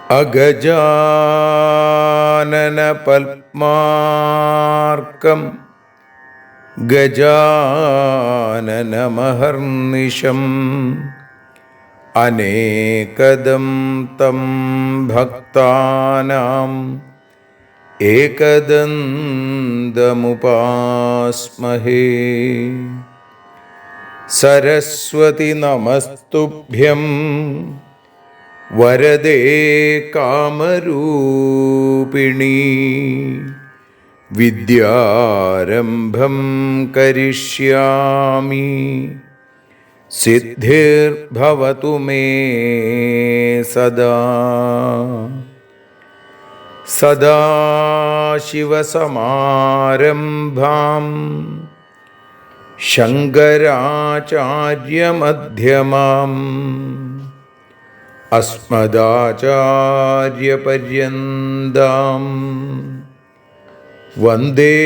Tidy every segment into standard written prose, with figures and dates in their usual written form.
അഗജാനന പത്മാർക്കം ഗജാനനമഹർനിശം അനേകദം തം ഭക്താനാം ഏകദന്തമുപാസ്മഹേ. സരസ്വതി നമസ്തുഭ്യം വരദേ കാമരൂപിണീ. വിദ്യാരംഭം കരിഷ്യാമി സിദ്ധിർഭവതു മേ സദാ. സദാശിവസമാരംഭാം ശങ്കരാചാര്യമധ്യമാം അസ്മദാചാര്യപര്യന്താം വന്ദേ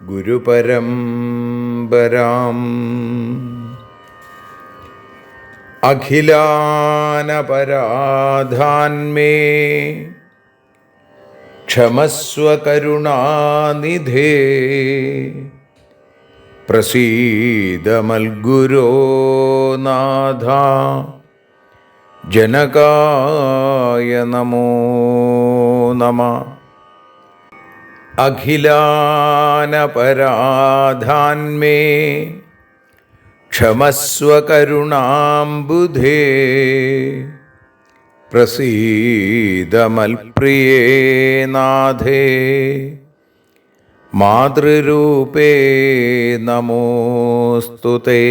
ഗുരുപരമ്പരാം. അഖിലാനപരാധാന്മേ ക്ഷമസ്വ കരുണാനിധേ. പ്രസീദ മൽഗുരോ നാഥ ജനകായ നമോ നമഃ. അഖിലാനപരാധാന്മേ ക്ഷമസ്വ കരുണാംബുധേ. പ്രസീദ മൽപ്രിയേ നാഥേ മാതൃരൂപേ നമോസ്തുതേ.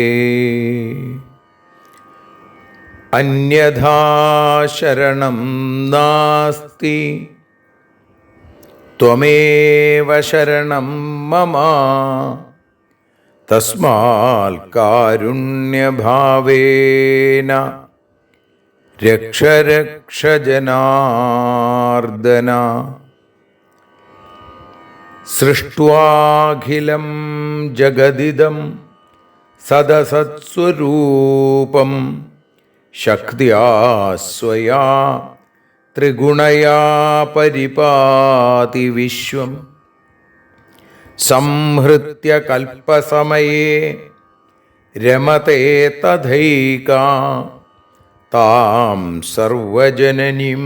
അന്യഥാ ശരണം നാസ്തി ത്വമേവ ശരണം മമ. തസ്മാൽ കാരുണ്യഭാവേന രക്ഷ രക്ഷ ജനാർദ്ദന. സൃഷ്ട്വാഖിലം ജഗദിദം സദസത്സ്വരൂപം ശക്തിയാ സ്വയാ ത്രിഗുണയാ പരിപാതി വിശ്വം. സംഹൃത്യ കൽപ്പസമയേ രമതേ തഥൈകാ. താം സർവജനനീം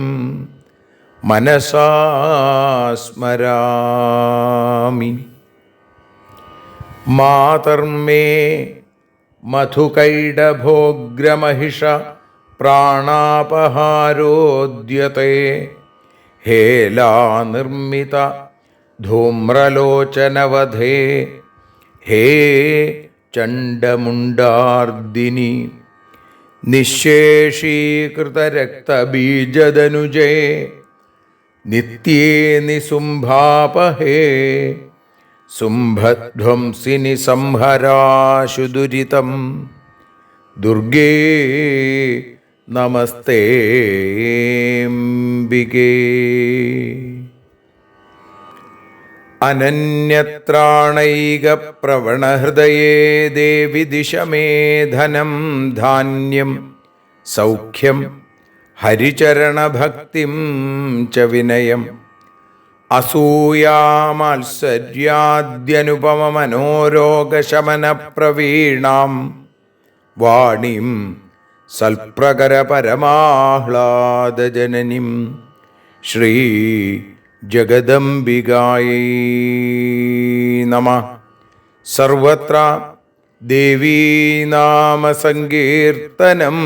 മനസാ സ്മരാമി. മാതർമേ മധുകൈടഭോഗ്രമഹിഷ പ്രാണാപഹാരോദ്യത്തെ. ഹേലാനിർമ്മിത ധൂമ്രലോചനവധേ. ഹേ ചണ്ഡമുണ്ഡാർദിനി. നിശേഷീകൃതരക്തബീജദനുജേ നിത്യേ നിസുംഭാപഹേ. സുംഭധ്വംസിനി സംഹരാശു ദുരിതം. ദുർഗേ നമസ്തേംബികേ. അനന്യത്രാണൈകപ്രവണഹൃദയേ ദേവി ദിശ മേ ധനം ധാന്യം സൗഖ്യം ഹരിചരണഭക്തിം ച വിനയം. അസൂയാമാത്സര്യാദ്യനുപമമനോരോഗശമനപ്രവീണാം വാണീം സൽപ്രകരപരമാഹ്ലാദജനനീം ശ്രീ ജഗദംബികായൈ നമഃ. സർവത്ര ദേവീനാമസങ്കീർത്തനം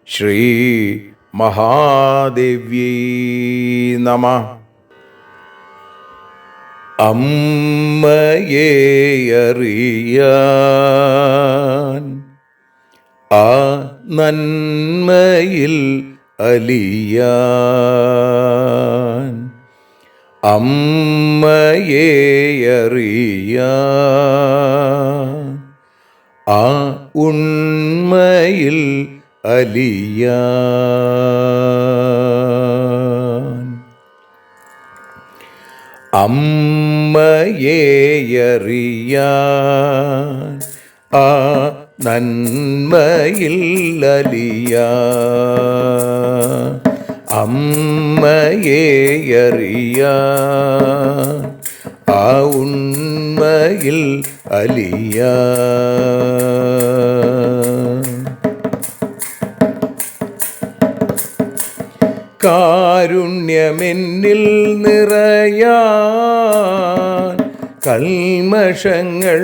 ശ്രീ മഹാദേവ്യൈ നമഃ. അമ്മയെ അറിയാൻ ആ നന്മയിൽ അലിയാൻ, അമ്മയെ അറിയാൻ ആ ഉണ്മയിൽ അലിയാൻ, അമ്മയെ അറിയാൻ ആ നന്മയിൽ അലിയാൻ, അമ്മയെ അറിയാൻ ആ ഉണ്മയിൽ അലിയാൻ. കാരുണ്യമെന്നിൽ നിറയാൻ, കൽമഷങ്ങൾ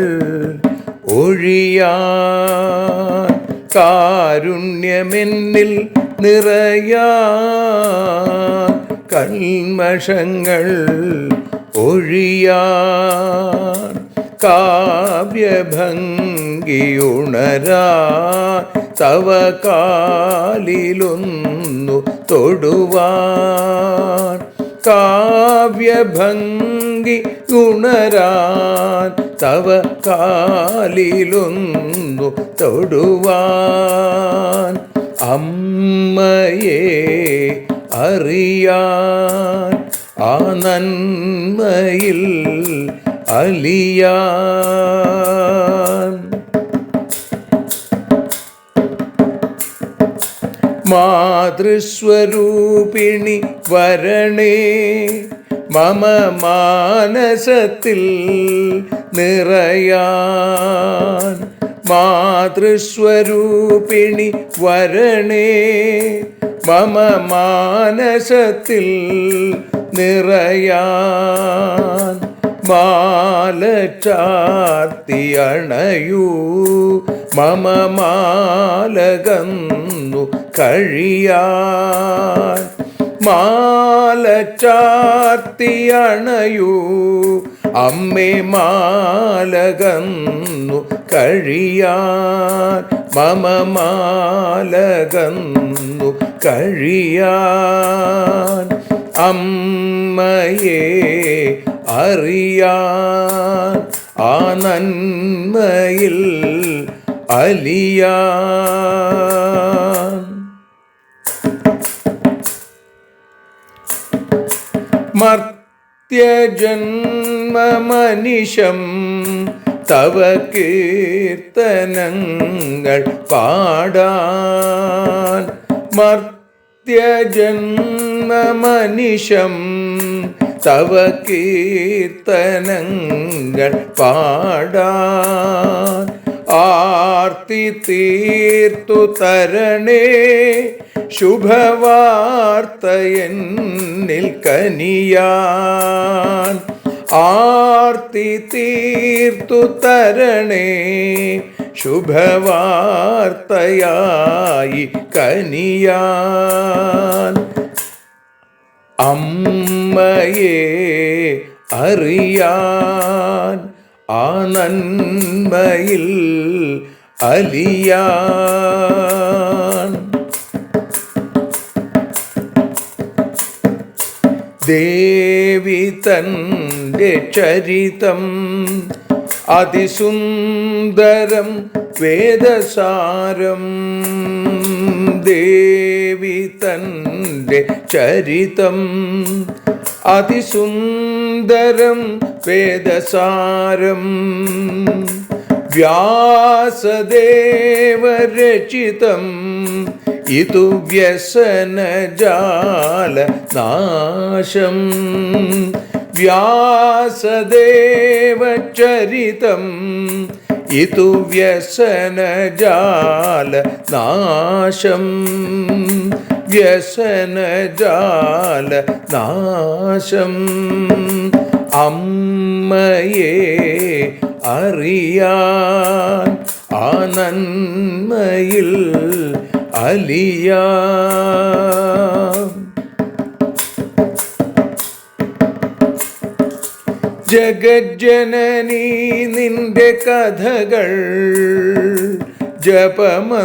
ഒഴിയാൻ, കാരുണ്യമെന്നിൽ നിറയാൻ, കൽമഷങ്ങൾ ഒഴിയാൻ, കാവ്യഭംഗിയുണരാൻ തവ കാലിലൊന്നു തൊടുവാൻ, കാവ്യഭംഗി ഉണരാൻ തവ കാലിലൊന്നു തൊടുവാൻ, അമ്മയെ അറിയാൻ ആ നന്മയിൽ അലിയാൻ. മാതൃസ്വരൂപിണി വരണേ മമ മാനസത്തിൽ നിറയാൻ, മാതൃസ്വരൂപിണി വരണേ മമ മാനസത്തിൽ നിറയാൻ, മാല ചാർത്തി അണയൂ മമ മാലകന്നു കഴിയാൻ, മാല ചാർത്തി അണയൂ അമ്മേ മാലകന്നു കഴിയാൻ, മമ മാലകന്നു കഴിയാൻ, അമ്മയെ അറിയാൻ ആ നന്മയിൽ അലിയാൻ. മർത്യജന്മമനിശം തവ കീർത്തനങ്ങൾ പാടാൻ, മർത്യജന്മമനിശം തവ കീർത്തനങ്ങൾ പാടാൻ, ആർത്തി തീർത്തു തരണേ ശുഭവാർത്ത എന്നിൽ കനിയാൻ, ആർത്തി തീർത്തു തരണേ ശുഭവാർത്തയായി കനിയാൻ, അമ്മയെ അറിയാൻ ആ നന്മയിൽ അലിയാൻ. ദേവി തൻ്റെ ചരിതം അതിസുന്ദരം വേദസാരം, ദേവി തൻ്റെ ചരിതം അതിസുന്ദരം വേദസാരം, വ്യാസദേവരചിതം ഇതു വ്യസനജാല നാശം, വ്യാസദേവചരിതം ഇതു വ്യസനജാല നാശം, വ്യസനജാല നാശം, അമ്മയെ അറിയാൻ ആ നന്മയിൽ അലിയാൻ. ജഗജ്ജനനീ നിന്റെ കഥകൾ ജപമന്ത്രമാക്കിന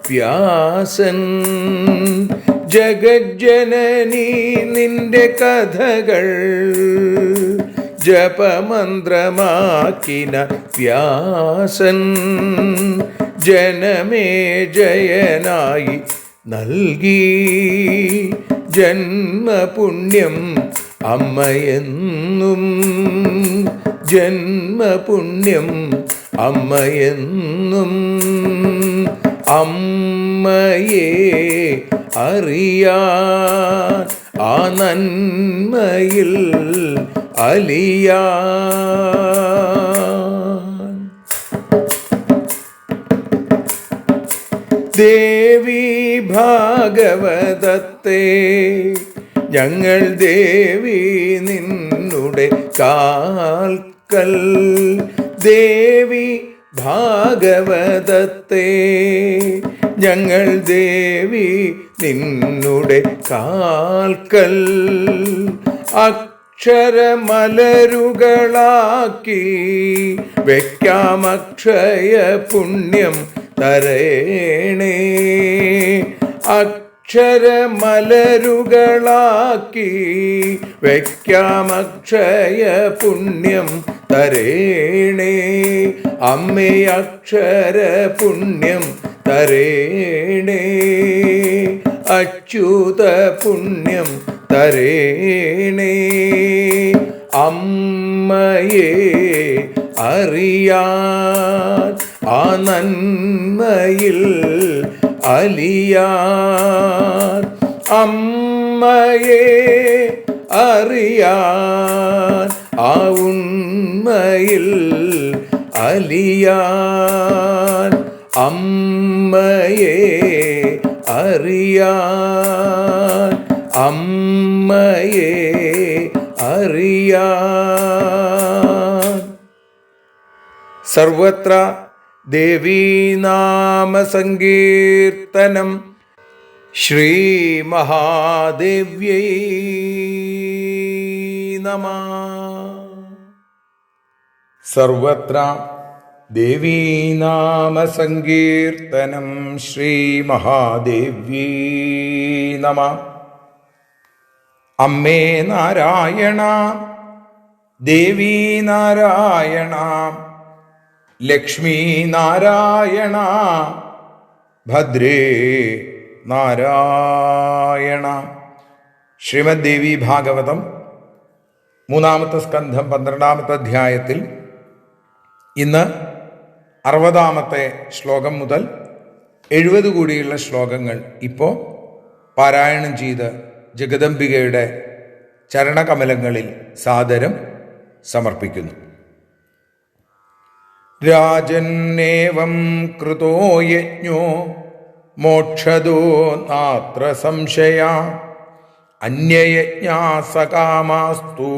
വ്യാസൻ. ജഗജ്ജനനീ നിന്റെ കഥകൾ ജപമന്ത്രമാക്കിന വ്യാസൻ. ജനമേ ജയനായി നൽകി ജന്മപുണ്യം അമ്മയെന്നും. ജന്മപുണ്യം അമ്മയെന്നും. അമ്മയെ അറിയാൻ ആ നന്മയിൽ അലിയാൻ. ദേവി ഭാഗവതത്തെ ഞങ്ങൾ ദേവി നിന്നുടെ കാൽക്കൽ. ദേവി ഭാഗവതത്തെ ഞങ്ങൾ ദേവി നിന്നുടെ കാൽക്കൽ. അക്ഷരമലരുകളാക്കി വയ്ക്കാം അക്ഷയ പുണ്യം തരേണേ. അക്ഷരമലരുകളാക്കി വയ്ക്കാം അക്ഷയ പുണ്യം തരേണേ. അമ്മേ അക്ഷര പുണ്യം തരേണേ. അച്യുത പുണ്യം തരേണേ. അമ്മയെ അറിയാൻ ആ നന്മയിൽ അലിയാൻ. അമ്മയെ അറിയാൻ ആ ഉണ്മയിൽ അലിയാൻ. അമ്മയെ അറിയാൻ. അമ്മയെ അറിയാൻ. സർവത്ര ദേവീനാമസങ്കീർത്തനം. ശ്രീമഹാദേവ്യൈ നമഃ. സർവത്ര ദേവീനാമസങ്കീർത്തനം. ശ്രീമഹാദേവ്യൈ നമഃ. അമ്മേ നാരായണ, ദേവീ നാരായണ, ലക്ഷ്മീ നാരായണ, ഭദ്രേ നാരായണ. ശ്രീമദ് ദേവി ഭാഗവതം 3-ാമത്തെ സ്കന്ധം 12-ാമത്തെ അധ്യായത്തിൽ ഇന്ന് 60-ാമത്തെ ശ്ലോകം മുതൽ 70 കൂടിയുള്ള ശ്ലോകങ്ങൾ ഇപ്പോൾ പാരായണം ചെയ്ത് ജഗദംബികയുടെ ചരണകമലങ്ങളിൽ സാദരം സമർപ്പിക്കുന്നു. രാജന്നേവം കൃതോ യജ്ഞോ മോക്ഷദോ നാത്ര സംശയ. അന്യയജ്ഞാ സകാമാസ്തു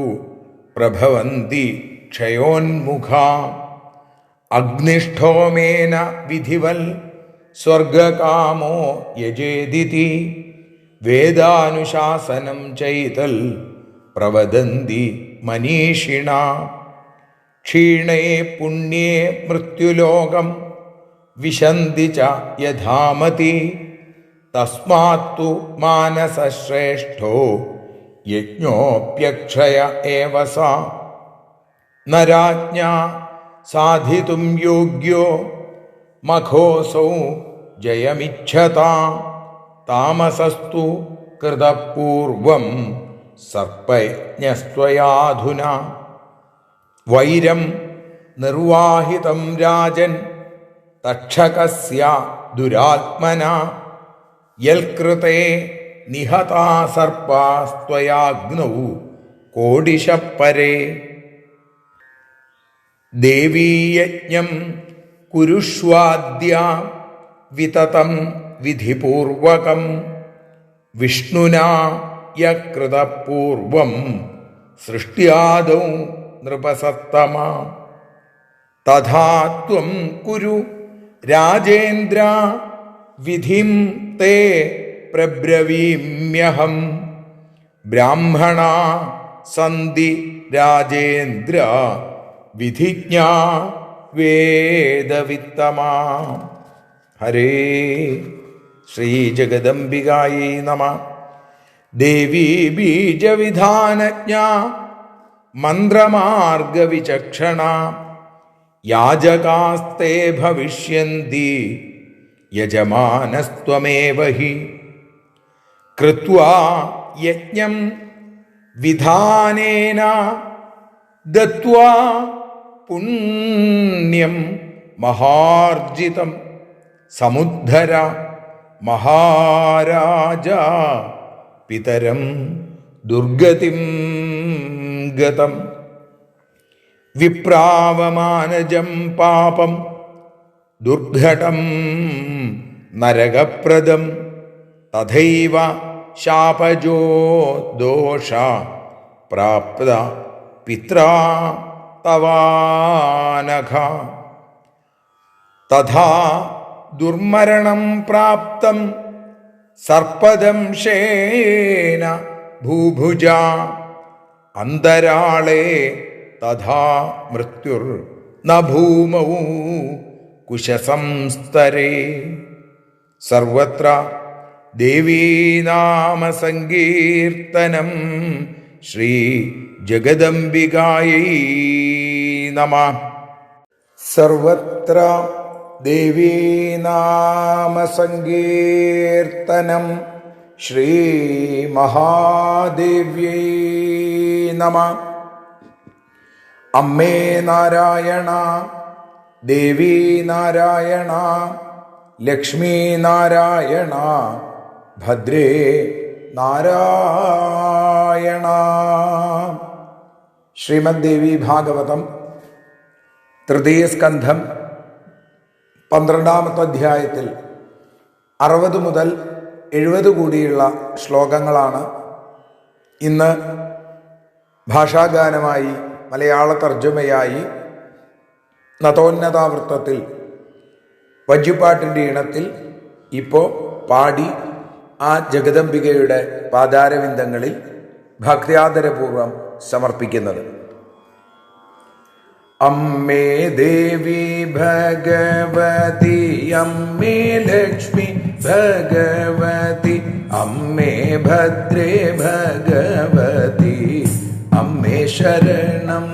പ്രഭവന്തി ക്ഷയോന്മുഖാ. അഗ്നിഷ്ഠോമേന വിധിവൽ സ്വർഗകാമോ യജേദിതി. വേദാനുശാസനം ചൈതൽ പ്രവദന്തി മനീഷിണ. ക്ഷീണേ പുണ്യേ മൃത്യുലോകം വിശന്തി ച യഥാമതി. തസ്മാത്തു മാനസശ്രേഷ്ഠോ യജ്ഞോപ്യക്ഷയ ഏവ സ. നരാജ്ഞാ സാധിതും യോഗ്യോ മഖോസൗ ജയമിച്ഛതാ. താമസസ്തു കൃതപൂർവം സർപ്പയജ്ഞസ്ത്വയാധുനാ. വൈരം നിർവാഹിതം രാജൻ തക്ഷകസ്യ ദുരാത്മന. യൽകൃതേ നിഹതാ സർപ്പാസ്ത്വയാഗ്നൗ കോടിശപ്പരേ. ദേവീയജ്ഞം കുരുഷ്വാദ്യ വിതതം വിധിപൂർവകം. വിഷ്ണുനാ യകൃതപൂർവം സൃഷ്ട്യാദൗ നൃപസത്തമ. തഥാ ത്വം കുരു രാജേന്ദ്ര വിധിം തേ പ്രബ്രവീമ്യഹം. ബ്രാഹ്മണാ സന്തി രാജേന്ദ്ര വിധിജ്ഞാ വേദവിത്തമാ. ഹരേ ശ്രീ ജഗദംബികായൈ നമഃ. ദേവീ ബീജവിധാനജ്ഞാ മന്ത്രമാർഗവിചക്ഷണ യാജകാസ്തേ ഭവിഷ്യന്തി യജമാനസ്ത്വമേവ ഹി. കൃത്വാ യജ്ഞം വിധാനേന ദത്വാ പുണ്യം മഹാർജിതം സമുദ്ധര മഹാരാജ പിതരം ദുർഗതിം ഗതം. വിപ്രാവമാനജം പാപം ദുർഘടം നരകപ്രദം തഥൈവ ശാപജോ ദോഷ പ്രാപ്ത പിത്രാ തവാനഘ. തഥാ ദുർമരണം പ്രാപ്തം സർപ്പദംശേന ഭൂഭുജ അന്തരാളേ തഥാ മൃത്യുർ ന ഭൂമൗ കുശസംസ്തരേ. സർവത്ര ദേവീനാമസങ്കീർത്തനം. ശ്രീ ജഗദംബികായൈ നമഃ. സർവത്ര ദേവീനാമസങ്കീർത്തനം. ശ്രീ മഹാദേവ്യൈ നമഃ. അമ്മേ നാരായണ, ദേവീ നാരായണ, ലക്ഷ്മീ നാരായണ, ഭദ്രേ നാരായണ. ശ്രീമദ് ദേവി ഭാഗവതം തൃതീയ സ്കന്ധം 12-ാമത്തെ അധ്യായത്തിൽ 60 മുതൽ 70 കൂടിയുള്ള ശ്ലോകങ്ങളാണ് ഇന്ന് ഭാഷാഗാനമായി മലയാള തർജ്ജമയായി നതോന്നതാവൃത്തത്തിൽ വജ്ജിപ്പാട്ടിൻ്റെ ഈണത്തിൽ ഇപ്പോൾ പാടി ആ ജഗദംബികയുടെ പാദാരവിന്ദങ്ങളിൽ ഭക്ത്യാദരപൂർവം സമർപ്പിക്കുന്നത്. അമ്മേ ദേവി ഭഗവതി, അമ്മേ ലക്ഷ്മി ഭഗവതി, അമ്മേ ഭദ്രേ ഭഗവതി, അമ്മേ ശരണം.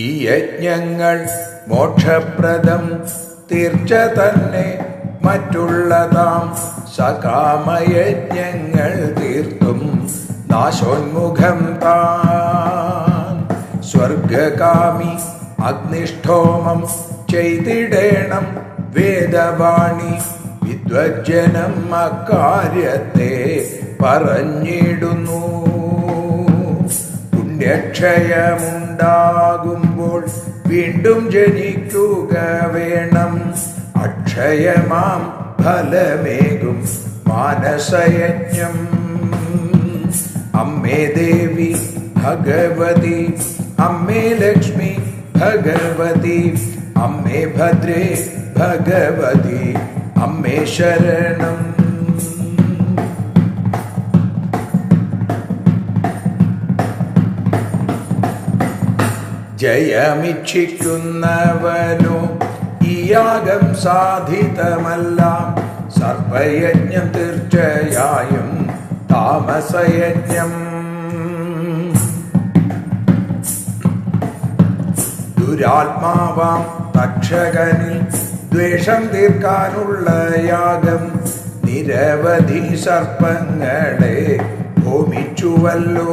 ഈ യജ്ഞങ്ങൾ മോക്ഷപ്രദം തീർച്ച തന്നെ മറ്റുള്ളതാം സകാമയജ്ഞങ്ങൾ തീർത്തും നാശോന്മുഖം താൻ. സ്വർഗകാമി അഗ്നിഷ്ഠോമം ചെയ്തിടേണം വേദവാണി, വിദ്വജ്ജനം അക്കാര്യത്തെ പറഞ്ഞിടുന്നു. പുണ്യക്ഷയമുണ്ടാകുമ്പോൾ വീണ്ടും ജനിക്കുക വേണം, അക്ഷയമാം ഫലമേകും മാനസയജ്ഞം. അമ്മേ ദേവി ഭഗവതി, അമ്മേ ലക്ഷ്മി ഭഗവതി, അമ്മേ ഭദ്രേ ഭഗവതി, അമ്മേ ശരണം. ജയമിച്ഛിക്കുന്നവനോ ഈ യാഗം സാധിതമല്ല, സർപ്പയജ്ഞം തീർച്ചയായും താമസയജ്ഞം. ദുരാത്മാവാം തക്ഷകനിൽ ദ്വേഷം തീർക്കാനുള്ള യാഗം നിരവധി സർപ്പങ്ങളെ ഹോമിച്ചുവല്ലോ.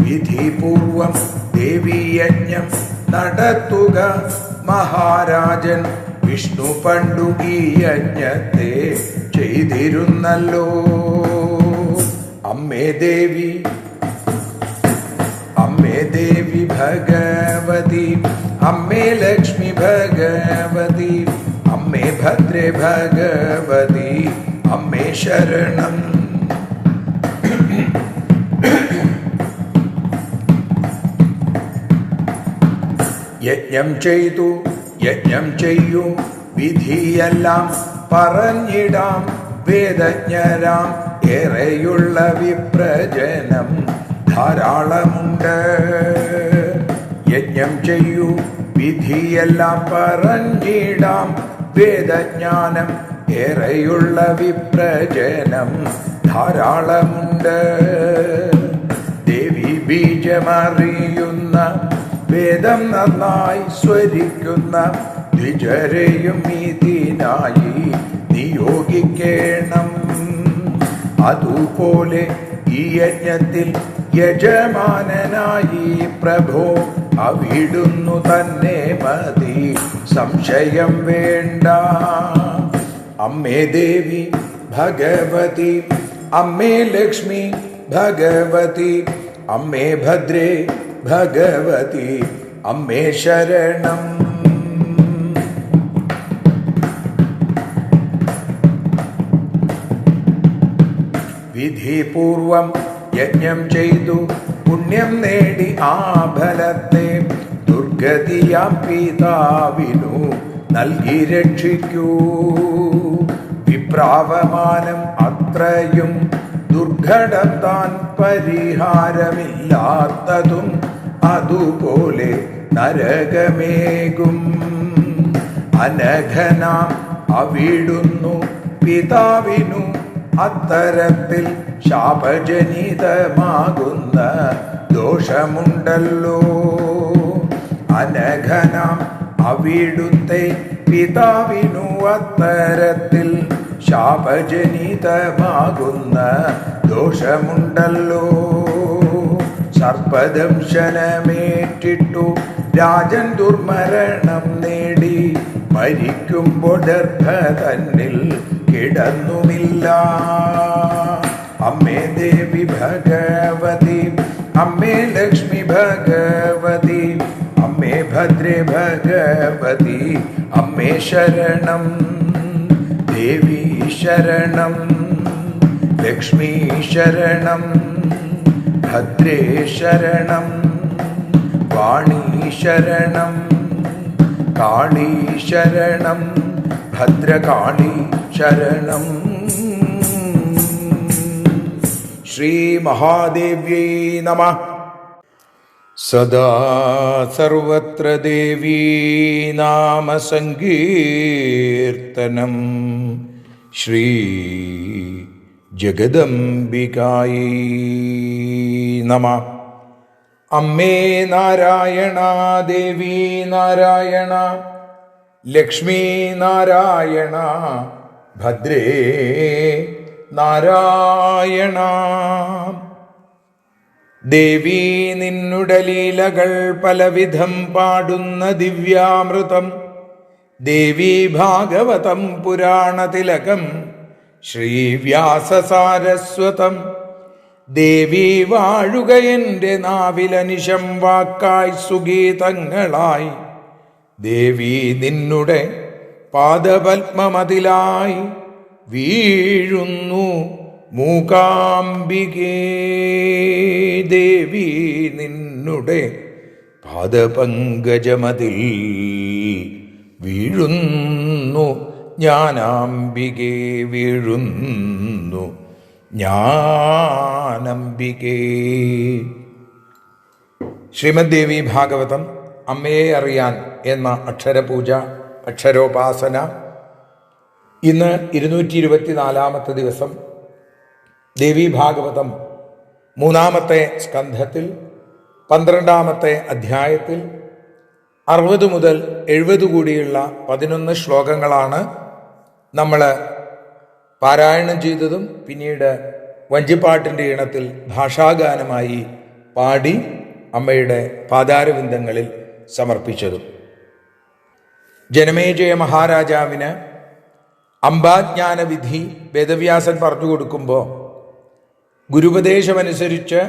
വിധിപൂർവം ദേവീയജ്ഞം നടത്തുക മഹാരാജൻ, വിഷ്ണു പണ്ടു ഈ യജ്ഞത്തെ ചെയ്തിരുന്നല്ലോ. അമ്മേ ദേവി, അമ്മേ ദേവി ഭഗവതി, അമ്മേ ലക്ഷ്മി ഭഗവതി, അമ്മേ ഭദ്രേ ഭഗവതി, അമ്മേ ശരണം. യജ്ഞം ചെയ്തു യജ്ഞം ചെയ്യൂ, വിധിയെല്ലാം പറഞ്ഞിടാം വേദജ്ഞരാം ഏറെയുള്ള വിപ്രജനം ധാരാളമുണ്ട്. യജ്ഞം ചെയ്യൂ, വിധിയെല്ലാം പറഞ്ഞിടാം. വേദജ്ഞാനം ഏറെയുള്ള വിപ്രജനം ധാരാളമുണ്ട്. ദേവി ബീജമറിയുന്ന വേദം നന്നായി സ്വരിക്കുന്ന ദ്വിജരെയും ഇതിനായി നിയോഗിക്കണം. അതുപോലെ ഈ യജ്ഞത്തിൽ യജമാനനായി പ്രഭോ അവിടുന്നു തന്നെ മതി, സംശയം വേണ്ട. അമ്മേ ദേവി ഭഗവതി, അമ്മേ ലക്ഷ്മി ഭഗവതി, അമ്മേ ഭദ്രേ ഭഗവതി, അമ്മേ ശരണം. വിധിപൂർവം യജ്ഞം ചെയ്തു പുണ്യം നേടി ആ ഫലത്തെ ദുർഗതിയാം പിതാവിനു നൽകി രക്ഷിക്കൂ. വിപ്രാവമാനം അത്രയും ദുർഘടം താൻ പരിഹാരമില്ലാത്തതും അതുപോലെ നരകമേകും. അനഘനാം അവിടുന്നു പിതാവിനു അത്തരത്തിൽ ശാപജനിതമാകുന്ന ദോഷമുണ്ടല്ലോ. അനഘനാം അവിടുത്തെ പിതാവിനു അത്തരത്തിൽ ശാപജനിതമാകുന്ന ദോഷമുണ്ടല്ലോ. സർപ്പദംശനമേറ്റിട്ടു രാജൻ ദുർമരണം നേടി മരിക്കുമ്പോൾ ദർഭ തന്നിൽ കിടന്നുമില്ല. അമ്മേ ദേവി ഭഗവതി, അമ്മേ ലക്ഷ്മി ഭഗവതി, അമ്മേ ഭദ്രേ ഭഗവതി, അമ്മേ ശരണം. ദേവി ശരണം, ലക്ഷ്മി ശരണം, ഭദ്രേ ശരണം, വാണി ശരണം, കാളി ശരണം, ഭദ്രകാളി ശരണം. ശ്രീ മഹാദേവ്യൈ നമഃ. സദാ സർവത്ര ദേവീ നാമ സങ്കീർത്തനം. ശ്രീ ജഗദംബികായൈ നമഃ. അമ്മേ നാരായണ, ദേവി നാരായണ, ലക്ഷ്മീ നാരായണ, ഭദ്രേ നാരായണ. ദേവി നിന്നുടെ ലീലകൾ പലവിധം പാടുന്ന ദിവ്യാമൃതം. ദേവി ഭാഗവതം പുരാണതിലകം ശ്രീവ്യാസസാരസ്വതം. ദേവി വാഴുക എൻ്റെ നാവിലനിശം വാക്കായി സുഗീതങ്ങളായി. ദേവി നിന്നുടെ പാദപത്മമതിലായി വീഴുന്നു മൂകാംബികേ. ദേവി നിന്നുടെ പാദപങ്കജമതിൽ വീഴുന്നു ജ്ഞാനാംബികേ, വീഴുന്നു ജ്ഞാനാംബികേ. ശ്രീമദ് ദേവി ഭാഗവതം അമ്മയെ അറിയാൻ എന്ന അക്ഷരപൂജ, അക്ഷരോപാസന ഇന്ന് 224 ദിവസം. ദേവി ഭാഗവതം 3-ാമത്തെ സ്കന്ധത്തിൽ 12-ാമത്തെ അധ്യായത്തിൽ 60 മുതൽ 70 കൂടിയുള്ള 11 ശ്ലോകങ്ങളാണ് നമ്മൾ പാരായണം ചെയ്തതും പിന്നീട് വഞ്ചിപ്പാട്ടിൻ്റെ ഈണത്തിൽ ഭാഷാഗാനമായി പാടി അമ്മയുടെ പാദാരവിന്ദങ്ങളിൽ സമർപ്പിച്ചതും. ജനമേജയ മഹാരാജാവിന് അംബാജ്ഞാനവിധി വേദവ്യാസൻ പറഞ്ഞു കൊടുക്കുമ്പോൾ ഗുരുപദേശമനുസരിച്ച്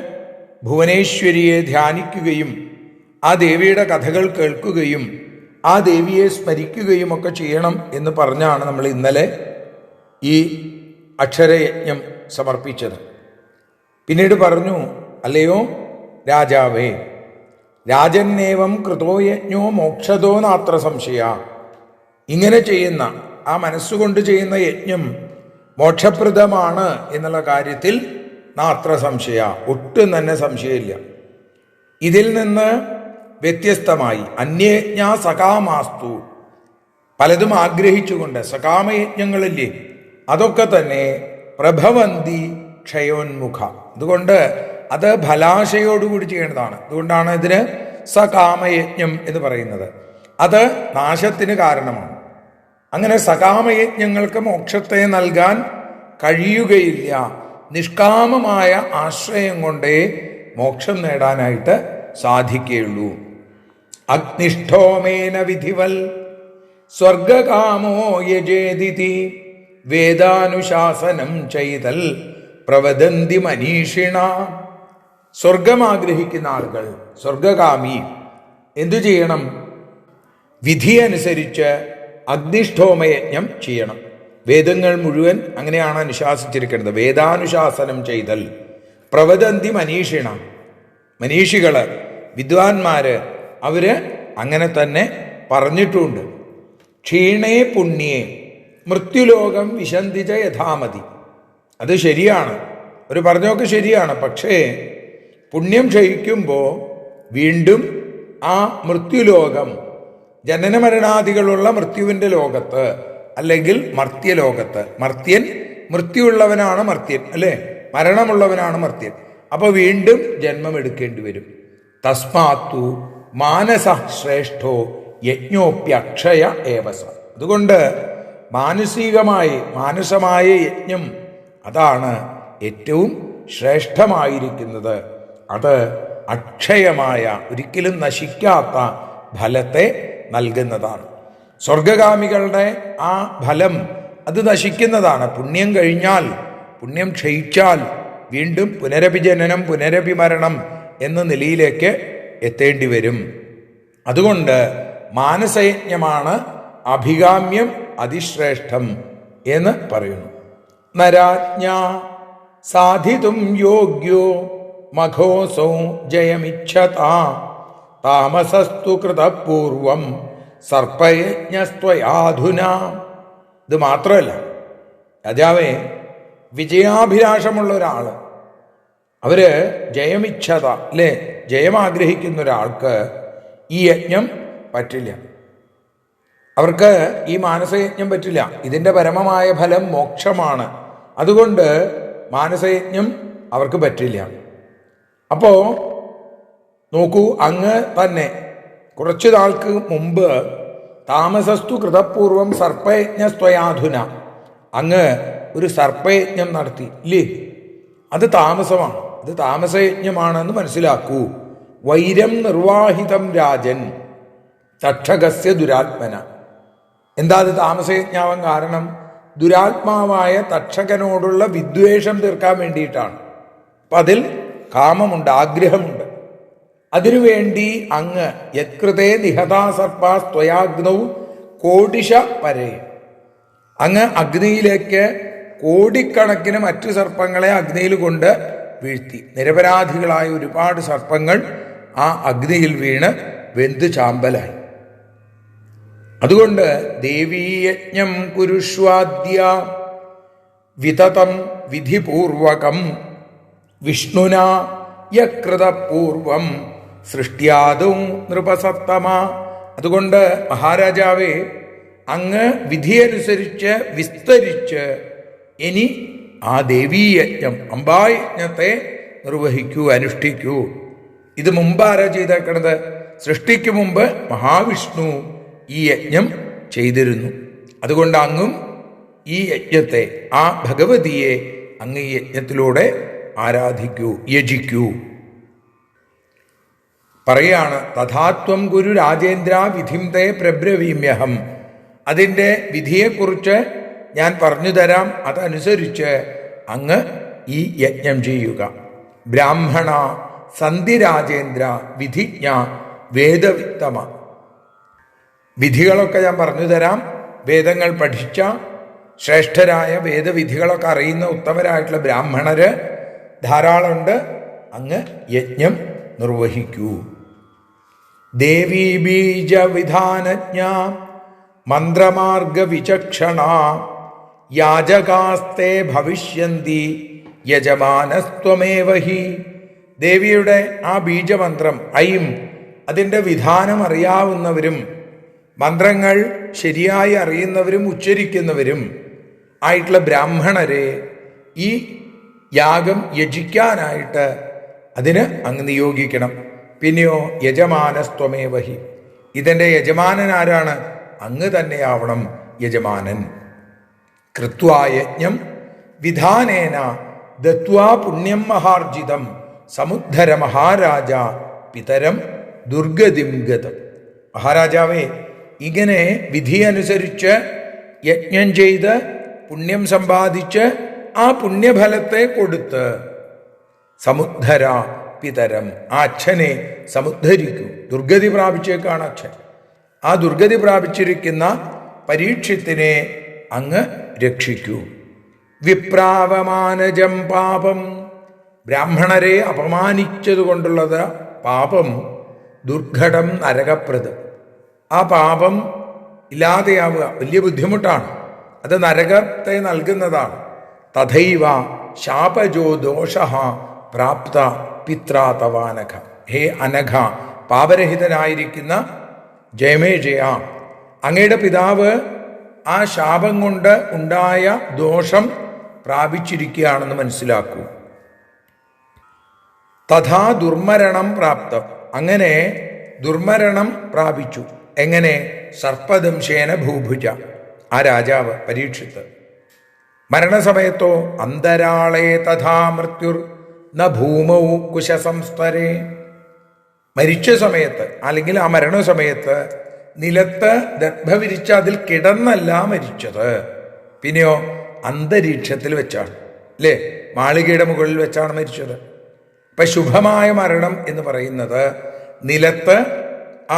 ഭുവനേശ്വരിയെ ധ്യാനിക്കുകയും ആ ദേവിയുടെ കഥകൾ കേൾക്കുകയും ആ ദേവിയെ സ്മരിക്കുകയും ഒക്കെ ചെയ്യണം എന്ന് പറഞ്ഞാണ് നമ്മൾ ഇന്നലെ ഈ അക്ഷരയജ്ഞം സമർപ്പിച്ചത്. പിന്നീട് പറഞ്ഞു, അല്ലയോ രാജാവേ, രാജന്നേവം കൃതോ യജ്ഞോ മോക്ഷതോ നാത്ര സംശയ. ഇങ്ങനെ ചെയ്യുന്ന, ആ മനസ്സുകൊണ്ട് ചെയ്യുന്ന യജ്ഞം മോക്ഷപ്രദമാണ് എന്നുള്ള കാര്യത്തിൽ നാത്ര സംശയ, ഒട്ടും തന്നെ സംശയമില്ല. ഇതിൽ നിന്ന് വ്യത്യസ്തമായി അന്യയജ്ഞ സകാമാസ്തു, പലതും ആഗ്രഹിച്ചുകൊണ്ട് സകാമയജ്ഞങ്ങളില്ലേ, അതൊക്കെ തന്നെ പ്രഭവന്തി ക്ഷയോന്മുഖ, അതുകൊണ്ട് അത് ഫലാശയോടുകൂടി ചെയ്യേണ്ടതാണ്. അതുകൊണ്ടാണ് ഇതിന് സകാമയജ്ഞം എന്ന് പറയുന്നത്. അത് നാശത്തിന് കാരണമാണ്. അങ്ങനെ സകാമയജ്ഞങ്ങൾക്ക് മോക്ഷത്തെ നൽകാൻ കഴിയുകയില്ല. നിഷ്കാമമായ ആശ്രയം കൊണ്ടേ മോക്ഷം നേടാനായിട്ട് സാധിക്കുകയുള്ളൂ. അഗ്നിഷ്ഠോമേന വിധിവൽ സ്വർഗകാമോ യജേദിതി വേദാനുശാസനം ചെയ്തൽ പ്രവദന്തി മനീഷിണ. സ്വർഗം ആഗ്രഹിക്കുന്ന ആളുകൾ, സ്വർഗകാമി എന്തു ചെയ്യണം? വിധി അനുസരിച്ച് അഗ്നിഷ്ഠോമയജ്ഞം ചെയ്യണം. വേദങ്ങൾ മുഴുവൻ അങ്ങനെയാണ് അനുശാസിച്ചിരിക്കുന്നത്. വേദാനുശാസനം ചെയ്തൽ പ്രവദന്തി മനീഷിണ, മനീഷികള്, വിദ്വാൻമാര്, അവര് അങ്ങനെ തന്നെ പറഞ്ഞിട്ടുണ്ട്. ക്ഷീണേ പുണ്യേ മൃത്യുലോകം വിശന്തിച്ച യഥാമതി. അത് ശരിയാണ്, അവർ പറഞ്ഞൊക്കെ ശരിയാണ്. പക്ഷേ പുണ്യം ക്ഷയിക്കുമ്പോൾ വീണ്ടും ആ മൃത്യുലോകം, ജനനമരണാദികളുള്ള മൃത്യുവിൻ്റെ ലോകത്ത്, അല്ലെങ്കിൽ മർത്യലോകത്ത്, മർത്യൻ മൃത്യുള്ളവനാണ് മർത്യൻ, അല്ലേ? മരണമുള്ളവനാണ് മർത്യൻ. അപ്പൊ വീണ്ടും ജന്മം എടുക്കേണ്ടി വരും. തസ്മാത്തു മാനസ ശ്രേഷ്ഠോ യജ്ഞോപ്യക്ഷയ ഏവസ. അതുകൊണ്ട് മാനസമായ യജ്ഞം അതാണ് ഏറ്റവും ശ്രേഷ്ഠമായിരിക്കുന്നത്. അത് അക്ഷയമായ, ഒരിക്കലും നശിക്കാത്ത ഫലത്തെ നൽകുന്നതാണ്. സ്വർഗകാമികളുടെ ആ ഫലം അത് നശിക്കുന്നതാണ്. പുണ്യം കഴിഞ്ഞാൽ, പുണ്യം ക്ഷയിച്ചാൽ വീണ്ടും പുനരഭിജനനം, പുനരഭിമരണം എന്ന നിലയിലേക്ക് എത്തേണ്ടി വരും. അതുകൊണ്ട് മാനസയജ്ഞമാണ് അഭികാമ്യം, അതിശ്രേഷ്ഠം എന്ന് പറയുന്നു. നരാജ്ഞ സാധിതും യോഗ്യോ മഘോസോ ജയമിച്ഛത താമസസ്തു കൃതപൂർവം സർപ്പയജ്ഞസ്ത്വയാധുന. ഇത് മാത്രമല്ല, രാജാവേ, വിജയാഭിലാഷമുള്ള ഒരാള്, അവര് ജയമിച്ഛത, അല്ലേ, ജയം ആഗ്രഹിക്കുന്ന ഒരാൾക്ക് ഈ യജ്ഞം പറ്റില്ല. അവർക്ക് ഈ മാനസയജ്ഞം പറ്റില്ല. ഇതിൻ്റെ പരമമായ ഫലം മോക്ഷമാണ്. അതുകൊണ്ട് മാനസയജ്ഞം അവർക്ക് പറ്റില്ല. അപ്പോ നോക്കൂ, അങ്ങ് തന്നെ കുറച്ചു നാൾക്ക് മുമ്പ് താമസസ്തു കൃതപൂർവം സർപ്പയജ്ഞ സ്വയാധുന, അങ്ങ് ഒരു സർപ്പയജ്ഞം നടത്തി ഇല്ലേ? അത് താമസമാണ്, അത് താമസയജ്ഞമാണെന്ന് മനസ്സിലാക്കൂ. വൈരം നിർവാഹിതം രാജൻ തക്ഷകസ്യ ദുരാത്മന. എന്താ അത് താമസയജ്ഞാവാൻ കാരണം? ദുരാത്മാവായ തക്ഷകനോടുള്ള വിദ്വേഷം തീർക്കാൻ വേണ്ടിയിട്ടാണ്. അപ്പം അതിൽ കാമമുണ്ട്, ആഗ്രഹമുണ്ട്. അതിനുവേണ്ടി അങ്ങ് യത്കൃതേ നിഹതാ സർപ്പാസ്ത്വയാഗ്നൗ കോടിശ പരേ, അങ്ങ് അഗ്നിയിലേക്ക് കോടിക്കണക്കിന് മറ്റു സർപ്പങ്ങളെ അഗ്നിയിൽ കൊണ്ട് വീഴ്ത്തി. നിരപരാധികളായ ഒരുപാട് സർപ്പങ്ങൾ ആ അഗ്നിയിൽ വീണ് വെന്ത് ചാമ്പലായി. അതുകൊണ്ട് ദേവീയജ്ഞം കുരുഷ്വാദ്യ വിതതം വിധിപൂർവകം വിഷ്ണുന യകൃതപൂർവം സൃഷ്ട്യാദൗ നൃപസത്തമ. അതുകൊണ്ട് മഹാരാജാവേ, അങ്ങ് വിധിയനുസരിച്ച് വിസ്തരിച്ച് ഇനി ആ ദേവീയജ്ഞം, അംബായജ്ഞത്തെ നിർവഹിക്കൂ, അനുഷ്ഠിക്കൂ. ഇത് മുമ്പ് ആരാ ചെയ്തേക്കണത്? സൃഷ്ടിക്ക് മുമ്പ് മഹാവിഷ്ണു ഈ യജ്ഞം ചെയ്തിരുന്നു. അതുകൊണ്ട് അങ്ങും ഈ യജ്ഞത്തെ, ആ ഭഗവതിയെ അങ്ങ് ഈ യജ്ഞത്തിലൂടെ ആരാധിക്കൂ, യജിക്കൂ. പറയാണ്, തഥാത്വം ഗുരു രാജേന്ദ്ര വിധിം തേ പ്രബ്രവീമ്യഹം. അതിൻ്റെ വിധിയെക്കുറിച്ച് ഞാൻ പറഞ്ഞു തരാം, അതനുസരിച്ച് അങ്ങ് ഈ യജ്ഞം ചെയ്യുക. ബ്രാഹ്മണ സന്ധി രാജേന്ദ്ര വിധിജ്ഞ വേദവിത്തമ. വിധികളൊക്കെ ഞാൻ പറഞ്ഞു തരാം. വേദങ്ങൾ പഠിച്ച ശ്രേഷ്ഠരായ വേദവിധികളൊക്കെ അറിയുന്ന ഉത്തമരായിട്ടുള്ള ബ്രാഹ്മണര് ധാരാളമുണ്ട്. അങ്ങ് യജ്ഞം നിർവഹിക്കൂ. ദേവീ ബീജ വിധാനജ്ഞ മന്ത്രമാർഗ വിചക്ഷണ യാജകാസ്തേ ഭവിഷ്യന്തി യജമാനസ്ത്വമേവ ഹി. ദേവിയുടെ ആ ബീജമന്ത്രം ഐം അതിൻ്റെ വിധാനം അറിയാവുന്നവരും മന്ത്രങ്ങൾ ശരിയായി അറിയുന്നവരും ഉച്ചരിക്കുന്നവരും ആയിട്ടുള്ള ബ്രാഹ്മണരെ ഈ യാഗം യജിക്കാനായിട്ട് അതിന് അങ്ങ് നിയോഗിക്കണം. പിന്നെയോ യജമാനസ്ത്വമേവ ഹി, ഇതിൻ്റെ യജമാനൻ ആരാണ്? അങ്ങ് തന്നെയാവണം യജമാനൻ. കൃത്വാ യജ്ഞം വിധാനേന ദത്വാ പുണ്യം മഹാർജിതം സമുദ്ധര മഹാരാജ പിതരം ദുർഗതിം ഗതം. മഹാരാജാവേ, ഇങ്ങനെ വിധി അനുസരിച്ച് യജ്ഞം ചെയ്ത് പുണ്യം സമ്പാദിച്ച് ആ പുണ്യഫലത്തെ കൊടുത്ത് സമുദ്ധര പിതരം, ആ അച്ഛനെ സമുദ്ധരിക്കൂ. ദുർഗതി പ്രാപിച്ചേക്കാണ് അച്ഛൻ. ആ ദുർഗതി പ്രാപിച്ചിരിക്കുന്ന പരീക്ഷത്തിനെ അങ്ങ് രക്ഷിക്കൂ. വിപ്രാവമാനജം പാപം, ബ്രാഹ്മണരെ അപമാനിച്ചതുകൊണ്ടുള്ളത് പാപം. ദുർഘടം നരകപ്രദം, ആ പാപം ഇല്ലാതെയാവുക വലിയ ബുദ്ധിമുട്ടാണ്. അത് നരകത്തെ നൽകുന്നതാണ്. തഥൈവ ശാപജോ ദോഷ പ്രാപ്ത പിത്രാ തവാനഘ. ഹേ അനഘ, പാപരഹിതനായിരിക്കുന്ന ജയമേജയ, അങ്ങയുടെ പിതാവ് ആ ശാപം കൊണ്ട് ഉണ്ടായ ദോഷം പ്രാപിച്ചിരിക്കുകയാണെന്ന് മനസ്സിലാക്കൂ. തഥാ ദുർമരണം പ്രാപ്തം, അങ്ങനെ ദുർമരണം പ്രാപിച്ചു. എങ്ങനെ? സർപ്പദംശേന ഭൂഭുജ, ആ രാജാവ് പരീക്ഷിത്ത്. മരണസമയത്തോ അന്തരാളേ തഥാ മൃത്യുർ ന ഭൂമൗ കുശസംസ്തരേ, മരിച്ച സമയത്ത് അല്ലെങ്കിൽ ആ മരണസമയത്ത് നിലത്ത് ദർഭ വിരിച്ച് അതിൽ കിടന്നല്ല മരിച്ചത്, പിന്നെയോ അന്തരീക്ഷത്തിൽ വെച്ചാണ്, അല്ലേ? മാളികയുടെ മുകളിൽ വെച്ചാണ് മരിച്ചത്. ഇപ്പം ശുഭമായ മരണം എന്ന് പറയുന്നത് നിലത്ത്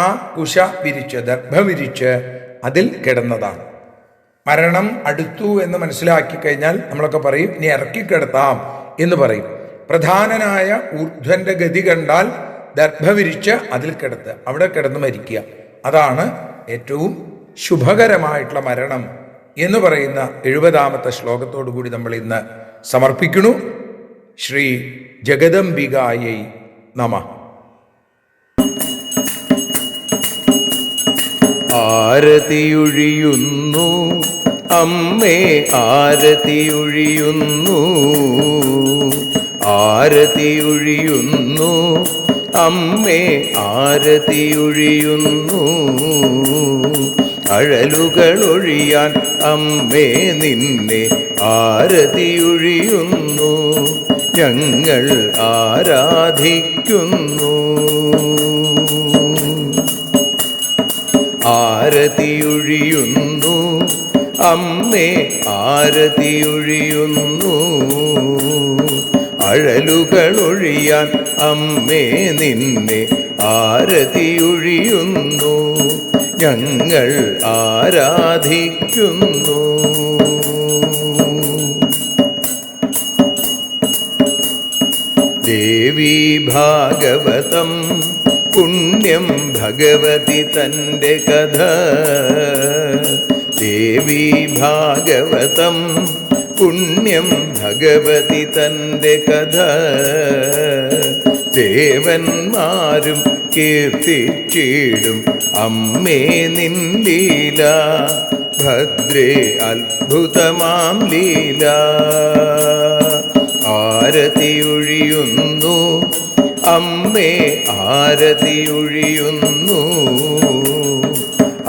ആ കുശ വിരിച്ച് ദർഭ വിരിച്ച് അതിൽ കിടന്നതാണ്. മരണം അടുത്തു എന്ന് മനസ്സിലാക്കി കഴിഞ്ഞാൽ നമ്മളൊക്കെ പറയും ഇനി ഇറക്കിക്കിടത്താം എന്ന് പറയും. പ്രധാനനായ ഊർധ്വന്റെ ഗതി കണ്ടാൽ ദർഭ വിരിച്ച് അതിൽ കിടത്തുക, അവിടെ കിടന്ന് മരിക്കുക. അതാണ് ഏറ്റവും ശുഭകരമായിട്ടുള്ള മരണം എന്ന് പറയുന്ന 70-ാമത്തെ ശ്ലോകത്തോടു കൂടി നമ്മൾ ഇന്ന് സമർപ്പിക്കുന്നു. ശ്രീ ജഗദംബികായൈ നമഃ. ആരതിയൊഴിയുന്നു അമ്മേ, ആരതിയൊഴിയുന്നു, ആരതിയൊഴിയുന്നു അമ്മേ, ആരതിയൊഴിയുന്നു. അഴലുകളൊഴിയാൻ അമ്മേ നിന്നെ ആരതിയൊഴിയുന്നു, ഞങ്ങൾ ആരാധിക്കുന്നു. ആരതിയൊഴിയുന്നു അമ്മേ, ആരതിയൊഴിയുന്നു. അഴലുകളൊഴിയാൻ അമ്മേ നിന്നെ ആരതിയൊഴിയുന്നു, ഞങ്ങൾ ആരാധിക്കുന്നു. ദേവി ഭാഗവതം പുണ്യം ഭഗവതി തൻ്റെ കഥ. ദേവി ഭാഗവതം പുണ്യം ഭഗവതി തൻ്റെ കഥ. ദേവന്മാരും കീർത്തിച്ചിടും അമ്മേ നിൻ ലീല, ഭദ്രേ അത്ഭുതമാം ലീല. ആരതിയൊഴിയുന്നു അമ്മേ, ആരതിയൊഴിയുന്നു.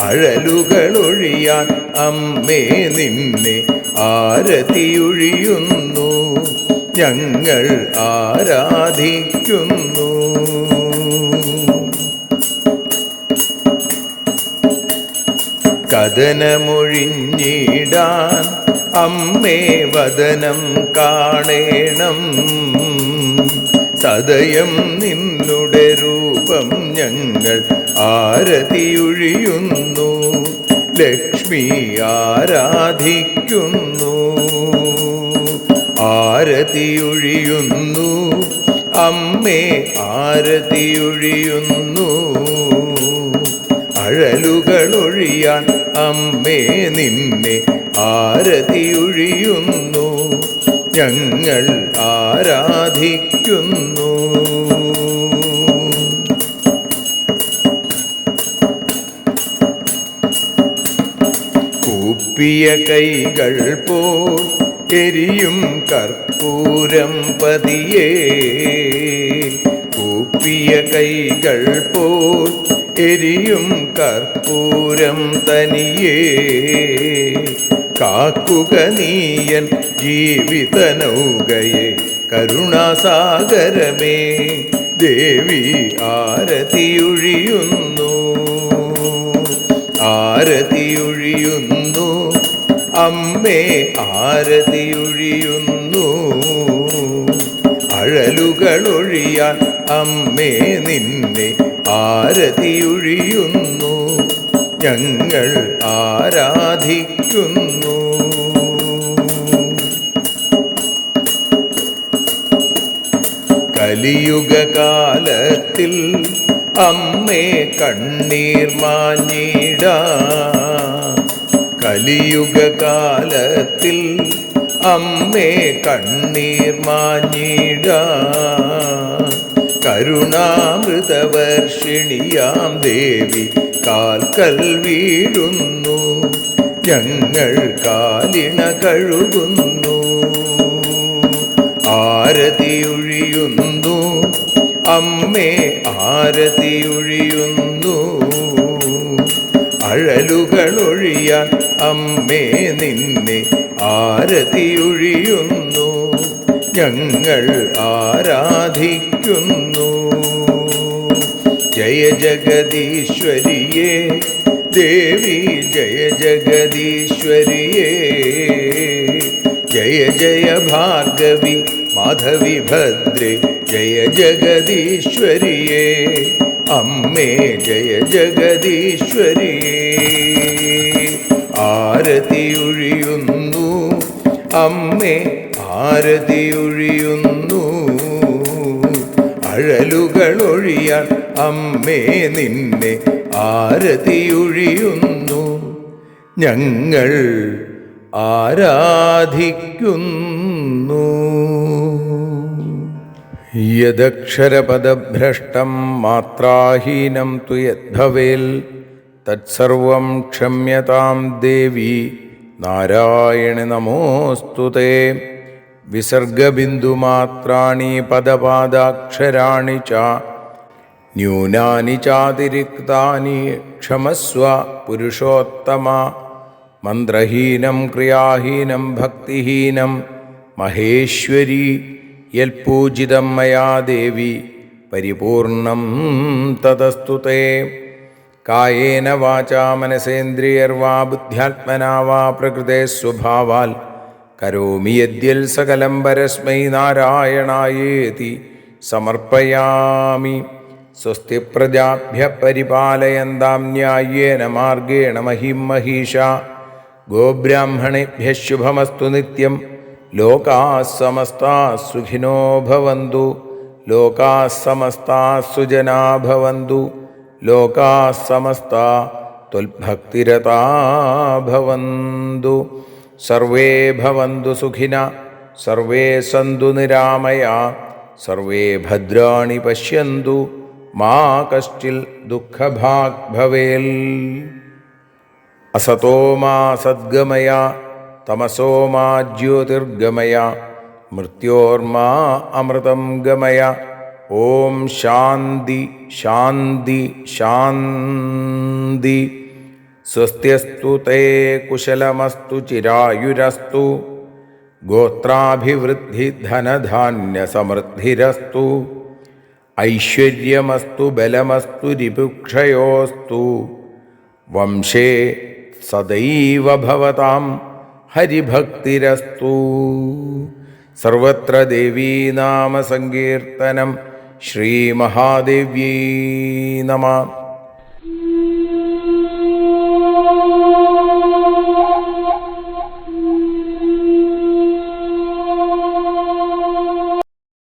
അഴലുകളൊഴിയാൻ അമ്മേ നിന്നെ ആരതിയൊഴിയുന്നു, ഞങ്ങൾ ആരാധിക്കുന്നു. കഥനമൊഴിഞ്ഞിടാൻ അമ്മേ വദനം കാണേണം, സദയം നിന്നുടെ രൂപം ഞങ്ങൾ ആരതിയൊഴിയുന്നു, ലക്ഷ്മി ആരാധിക്കുന്നു. ആരതിയൊഴിയുന്നു അമ്മേ, ആരതിയൊഴിയുന്നു. അഴലുകളൊഴിയാൻ അമ്മേ നിന്നെ ആരതിയൊഴിയുന്നു ഞങ്ങൾ ആരാധിക്കുന്നു. കൂപ്പിയ കൈകൾ പോൽ എരിയും കർപ്പൂരം പതിയേ, കൂപ്പിയ കൈകൾ പോൽ എരിയും കർപ്പൂരം തനിയേ, കാക്കുക നീയൻ ജീവിത നൗകയെ കരുണാസാഗരമേ ദേവി ആരതിയൊഴിയുന്നു. ആരതിയൊഴിയുന്നു അമ്മേ ആരതിയൊഴിയുന്നു. അഴലുകളൊഴിയാൻ അമ്മേ നിന്നെ ആരതിയൊഴിയുന്നു ഞങ്ങൾ ആരാധിക്കുന്നു. കലിയുഗകാലത്തിൽ അമ്മേ കണ്ണീർ മാഞ്ഞിടാ, കലിയുഗകാലത്തിൽ അമ്മേ കണ്ണീർ മാഞ്ഞിടാ, കരുണാമൃതവർഷിണിയാം ദേവി കാൽക്കൽ വീഴുന്നു ഞങ്ങൾ കാലിണ കഴുകുന്നു. ആരതിയൊഴിയുന്നു അമ്മേ ആരതിയൊഴിയുന്നു. അഴലുകളൊഴിയാൻ അമ്മേ നിന്നെ ആരതിയൊഴിയുന്നു ഞങ്ങൾ ആരാധിക്കുന്നു. ജയ ജഗദീശ്വരിയേ ദേവി ജയ ജഗദീശ്വരിയേ, ജയ ജയ ഭാർഗവി മാധവി ഭദ്രേ ജയ ജഗദീശ്വരിയേ അമ്മേ ജയ ജഗദീശ്വരിയേ. ആരതിയൊഴിയുന്നു അമ്മേ ആരതിയൊഴിയുന്നു. അഴലുകളൊഴിയാൻ അമ്മേ നിന്നെ ആരതിയൊഴിയുന്നു ഞങ്ങൾ ആരാധിക്കുന്നു. യദക്ഷരപദഭ്രഷ്ടം മാത്രാഹീനം തു യദ്ഭവേൽ തത്സർവം ക്ഷമ്യതാം ദേവി നാരായണി നമോസ്തുതേ. വിസർഗബിന്ദുമാത്രാണി പദപാദാക്ഷരാണി ച ന്യൂനാനി ചാതിരിക്താനി ക്ഷമസ്വ പുരുഷോത്തമ. മന്ത്രഹീനം ക്രിയാഹീനം ഭക്തിഹീനം മഹേശ്വരി യൽപൂജിതം മയാ ദേവി പരിപൂർണം തതസ്തു തേ. കായേന വാചാ മനസേന്ദ്രിയർവാ ബുദ്ധ്യാത്മനാ വാ പ്രകൃതേ സ്വഭാവാൽ കരോമി യദ്യൽ സകലം പരസ്മൈ നാരായണായേതി സമർപ്പയാമി. സ്വസ്തി പ്രജാഭ്യഃ പരിപാലയന്താം ന്യായേന മാർഗേണ മഹിം മഹീഷാ. ഗോബ്രാഹ്മണേഭ്യഃ ശുഭമസ്തു നിത്യം. ലോകാഃ സമസ്താഃ സുഖിനോ ഭവന്തു. ലോകാഃ സമസ്താഃ സുജനാ ഭവന്തു. ലോകാഃ സമസ്താഃ ത്വൽഭക്തിരതാ ഭവന്തു. സർവേ ഭവന്തു സുഖിനഃ സർവേ സന്തു നിരാമയാ. സർവേ ഭദ്രാണി പശ്യന്തു മാ കശ്ചിൽ ദുഃഖഭാഗ് ഭവേൽ. അസതോ മാ സദ്ഗമയ തമസോ മാ ജ്യോതിർഗമയ മൃത്യോർമാ അമൃതം ഗമയ. ഓം ശാന്തി ശാന്തി ശാന്തി. സ്വസ്ത്യസ്തു തേ കുശലമസ്തു ചിരായുരസ്തു. ഗോത്രാഭിവൃദ്ധി ധനധാന്യസമൃദ്ധിരസ്തു. ഐശ്വര്യമസ്തു ബലമസ്തു രിപുക്ഷയോസ്തു. വംശേ സദൈവ ഭവതാം ഹരിഭക്തിരസ്തു. സർവത്ര ദേവീനാമസങ്കീർത്തനം. ശ്രീമഹാദേവ്യൈ നമഃ.